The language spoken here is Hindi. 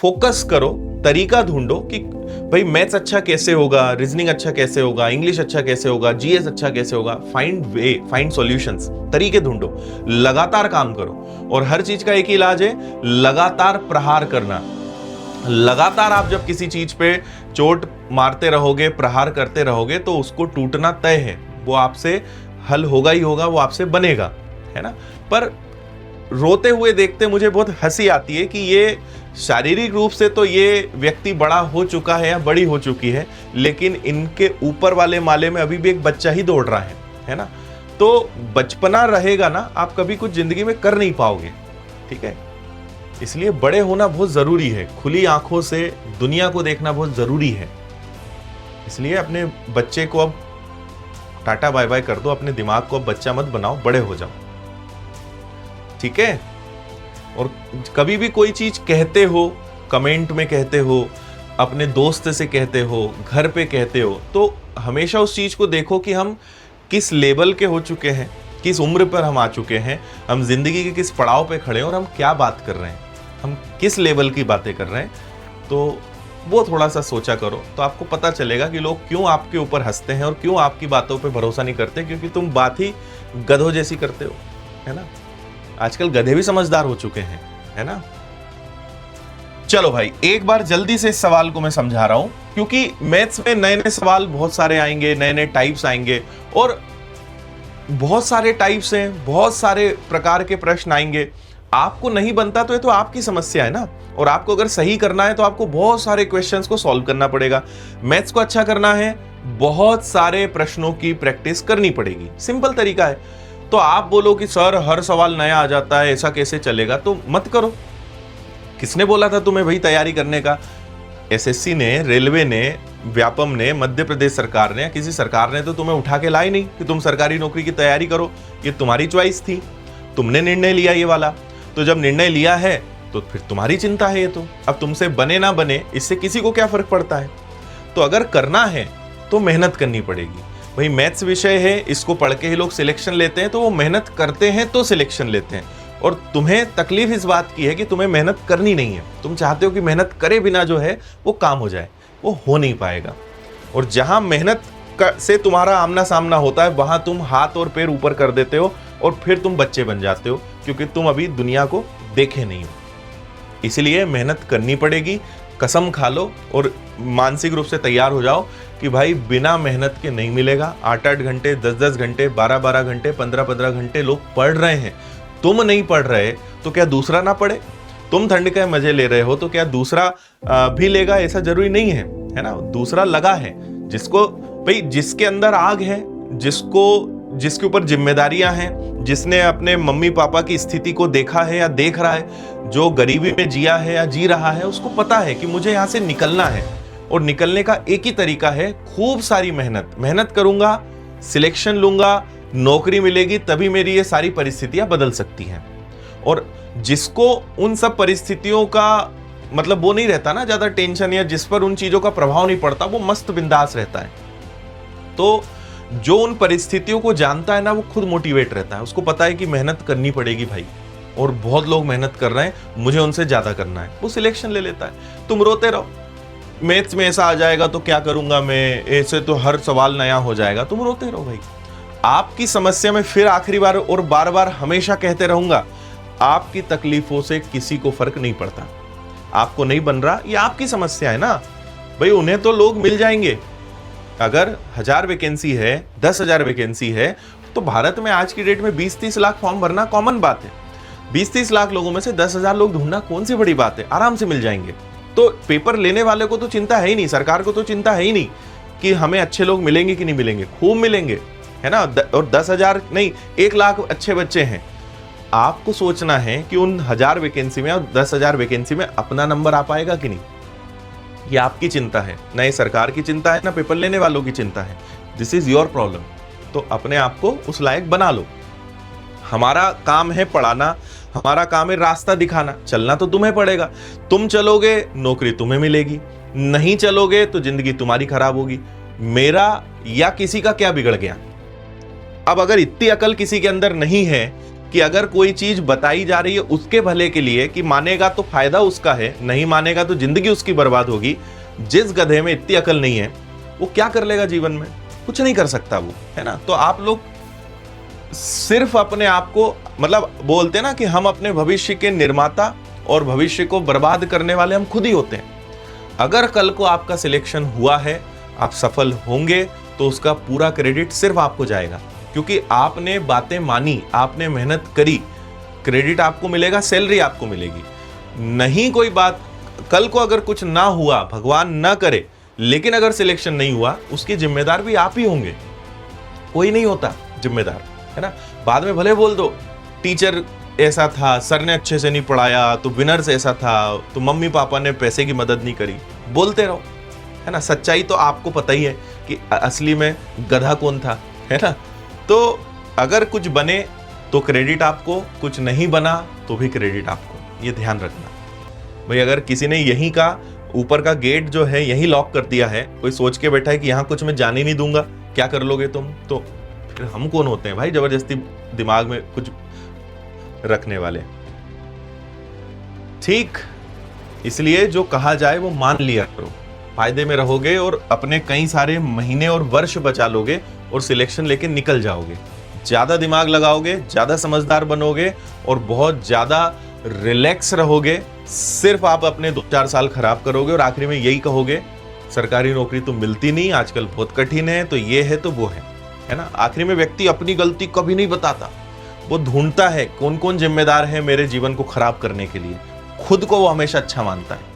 फोकस करो, तरीका ढूंढो कि भाई मैथ्स अच्छा कैसे होगा, रीजनिंग अच्छा कैसे होगा, इंग्लिश अच्छा कैसे होगा, जीएस अच्छा कैसे होगा। फाइंड वे, फाइंड सॉल्यूशंस, तरीके ढूंढो, लगातार काम करो। और हर चीज का एक ही इलाज है, लगातार प्रहार करना। लगातार आप जब किसी चीज पे चोट मारते रहोगे, प्रहार करते रहोगे, तो उसको टूटना तय है। वो आपसे हल होगा ही होगा, वो आपसे बनेगा, है ना। पर रोते हुए देखते मुझे बहुत हंसी आती है कि ये शारीरिक रूप से तो ये व्यक्ति बड़ा हो चुका है या बड़ी हो चुकी है, लेकिन इनके ऊपर वाले माले में अभी भी एक बच्चा ही दौड़ रहा है ना। तो बचपना रहेगा ना, आप कभी कुछ जिंदगी में कर नहीं पाओगे, ठीक है। इसलिए बड़े होना बहुत जरूरी है, खुली आंखों से दुनिया को देखना बहुत जरूरी है। इसलिए अपने बच्चे को अब टाटा बाय बाय कर दो, अपने दिमाग को अब बच्चा मत बनाओ, बड़े हो जाओ, ठीक है। और कभी भी कोई चीज कहते हो, कमेंट में कहते हो, अपने दोस्त से कहते हो, घर पे कहते हो, तो हमेशा उस चीज को देखो कि हम किस लेवल के हो चुके हैं, किस उम्र पर हम आ चुके हैं, हम जिंदगी के किस पड़ाव पे खड़े हैं और हम क्या बात कर रहे हैं, हम किस लेवल की बातें कर रहे हैं। तो वो थोड़ा सा सोचा करो, तो आपको पता चलेगा कि लोग क्यों आपके ऊपर हंसते हैं और क्यों आपकी बातों पे भरोसा नहीं करते, क्योंकि तुम बात ही गधों जैसी करते हो, है ना। आजकल गधे भी समझदार हो चुके हैं, है ना। चलो भाई, एक बार जल्दी से इस सवाल को मैं समझा रहा हूं, क्योंकि मैथ्स में नए नए सवाल बहुत सारे आएंगे, नए नए टाइप्स आएंगे, और बहुत सारे टाइप्स हैं, बहुत सारे प्रकार के प्रश्न आएंगे। आपको नहीं बनता तो ये तो आपकी समस्या है ना। और आपको अगर सही करना है तो आपको बहुत सारे क्वेश्चंस को सॉल्व करना पड़ेगा। मैथ्स को अच्छा करना है, बहुत सारे प्रश्नों की प्रैक्टिस करनी पड़ेगी, सिंपल तरीका है। तो आप बोलो कि सर हर सवाल नया आ जाता है, ऐसा कैसे चलेगा, तो मत करो। किसने बोला था तुम्हें भाई तैयारी करने का? एसएससी ने, रेलवे ने, व्यापम ने, मध्य प्रदेश सरकार ने या किसी सरकार ने तो तुम्हें उठा के लाई नहीं कि तुम सरकारी नौकरी की तैयारी करो। ये तुम्हारी चॉइस थी, तुमने निर्णय लिया ये वाला। तो जब निर्णय लिया है तो फिर तुम्हारी चिंता है ये। तो अब तुमसे बने ना बने, इससे किसी को क्या फर्क पड़ता है। तो अगर करना है तो मेहनत करनी पड़ेगी भाई। मैथ्स विषय है, इसको पढ़ के ही लोग सिलेक्शन लेते हैं, तो वो मेहनत करते हैं तो सिलेक्शन लेते हैं। और तुम्हें तकलीफ इस बात की है कि तुम्हें मेहनत करनी नहीं है। तुम चाहते हो कि मेहनत करे बिना जो है वो काम हो जाए, वो हो नहीं पाएगा। और जहां मेहनत से तुम्हारा आमना सामना होता है, वहां तुम हाथ और पैर ऊपर कर देते हो और फिर तुम बच्चे बन जाते हो, क्योंकि तुम अभी दुनिया को देखे नहीं हो। इसलिए मेहनत करनी पड़ेगी, कसम खा लो और मानसिक रूप से तैयार हो जाओ कि भाई बिना मेहनत के नहीं मिलेगा। 8-8 घंटे, 10-10 घंटे, 12-12 घंटे, 15-15 घंटे लोग पढ़ रहे हैं। तुम नहीं पढ़ रहे तो क्या दूसरा ना पढ़े? तुम ठंड के मजे ले रहे हो तो क्या दूसरा भी लेगा? ऐसा जरूरी नहीं है ना। दूसरा लगा है, जिसको भाई, जिसके अंदर आग है, जिसके ऊपर जिम्मेदारियां हैं, जिसने अपने मम्मी पापा की स्थिति को देखा है या देख रहा है, जो गरीबी में जिया है या जी रहा है, उसको पता है कि मुझे यहाँ से निकलना है। और निकलने का एक ही तरीका है, खूब सारी मेहनत करूंगा, सिलेक्शन लूंगा, नौकरी मिलेगी, तभी मेरी ये सारी परिस्थितियां बदल सकती हैं। और जिसको उन सब परिस्थितियों का मतलब वो नहीं रहता ना ज्यादा टेंशन, या जिस पर उन चीजों का प्रभाव नहीं पड़ता, वो मस्त बिंदास रहता है। तो जो उन परिस्थितियों को जानता है ना, वो खुद मोटिवेट रहता है। उसको पता है कि मेहनत करनी पड़ेगी भाई, और बहुत लोग मेहनत कर रहे हैं, मुझे उनसे ज्यादा करना है, वो सिलेक्शन ले लेता है। तुम रोते रहो, मैथ्स में ऐसा आ जाएगा तो क्या करूंगा मैं, ऐसे तो हर सवाल नया हो जाएगा, तुम रोते रहो भाई। आपकी समस्या में फिर आखिरी बार और बार बार हमेशा कहते रहूंगा, आपकी तकलीफों से किसी को फर्क नहीं पड़ता। आपको नहीं बन रहा, ये आपकी समस्या है ना भाई। उन्हें तो लोग मिल जाएंगे। अगर 1000 वैकेंसी है, 10,000 वैकेंसी है, तो भारत में आज की डेट में 20-30 लाख फॉर्म भरना कॉमन बात है। 20-30 लाख लोगों में से 10,000 लोग ढूंढना कौन सी बड़ी बात है, आराम से मिल जाएंगे। तो पेपर लेने वाले को तो चिंता है ही नहीं, सरकार को तो चिंता है ही नहीं कि हमें अच्छे लोग मिलेंगे कि नहीं मिलेंगे, खूब मिलेंगे, है ना। और 10,000 नहीं, 1 लाख अच्छे बच्चे हैं। आपको सोचना है कि उन 1000 वैकेंसी में और 10,000 वैकेंसी में अपना नंबर आ पाएगा कि नहीं। ये आपकी चिंता है, ना ये सरकार की चिंता है, ना पेपर लेने वालों की चिंता है। This is your problem. तो अपने आप को उस लायक बना लो। हमारा काम है पढ़ाना, हमारा काम है रास्ता दिखाना। चलना तो तुम्हें पड़ेगा। तुम चलोगे, नौकरी तुम्हें मिलेगी। नहीं चलोगे तो जिंदगी तुम्हारी खराब होगी। मेरा या किसी का क्या बिगड़ गया? अब अगर इतनी अकल किसी के अंदर नहीं है कि अगर कोई चीज बताई जा रही है उसके भले के लिए, कि मानेगा तो फायदा उसका है, नहीं मानेगा तो जिंदगी उसकी बर्बाद होगी। जिस गधे में इतनी अकल नहीं है वो क्या कर लेगा जीवन में? कुछ नहीं कर सकता वो, है ना। तो आप लोग सिर्फ अपने आप को, मतलब बोलते हैं ना कि हम अपने भविष्य के निर्माता और भविष्य को बर्बाद करने वाले हम खुद ही होते हैं। अगर कल को आपका सिलेक्शन हुआ है, आप सफल होंगे, तो उसका पूरा क्रेडिट सिर्फ आपको जाएगा, क्योंकि आपने बातें मानी, आपने मेहनत करी। क्रेडिट आपको मिलेगा, सैलरी आपको मिलेगी। नहीं कोई बात, कल को अगर कुछ ना हुआ, भगवान ना करे, लेकिन अगर सिलेक्शन नहीं हुआ, उसके जिम्मेदार भी आप ही होंगे, कोई नहीं होता जिम्मेदार, है ना। बाद में भले बोल दो टीचर ऐसा था, सर ने अच्छे से नहीं पढ़ाया, तो विनर्स ऐसा था, तो मम्मी पापा ने पैसे की मदद नहीं करी, बोलते रहो, है ना। सच्चाई तो आपको पता ही है कि असली में गधा कौन था, है ना। तो अगर कुछ बने तो क्रेडिट आपको, कुछ नहीं बना तो भी क्रेडिट आपको, ये ध्यान रखना भाई। अगर किसी ने यहीं का ऊपर का गेट जो है यहीं लॉक कर दिया है, कोई सोच के बैठा है कि यहाँ कुछ मैं जाने नहीं दूंगा, क्या कर लोगे तुम, तो फिर हम कौन होते हैं भाई जबरदस्ती दिमाग में कुछ रखने वाले। ठीक, इसलिए जो कहा जाए वो मान लिया करो, फायदे में रहोगे और अपने कई सारे महीने और वर्ष बचा लोगे और सिलेक्शन लेके निकल जाओगे। ज्यादा दिमाग लगाओगे, ज्यादा समझदार बनोगे और बहुत ज्यादा रिलैक्स रहोगे। सिर्फ आप अपने 2-4 साल खराब करोगे और आखिरी में यही कहोगे सरकारी नौकरी तो मिलती नहीं, आजकल बहुत कठिन है, तो ये है तो वो है ना। आखिरी में व्यक्ति अपनी गलती कभी नहीं बताता, वो ढूंढता है कौन कौन जिम्मेदार है मेरे जीवन को खराब करने के लिए। खुद को वो हमेशा अच्छा मानता है।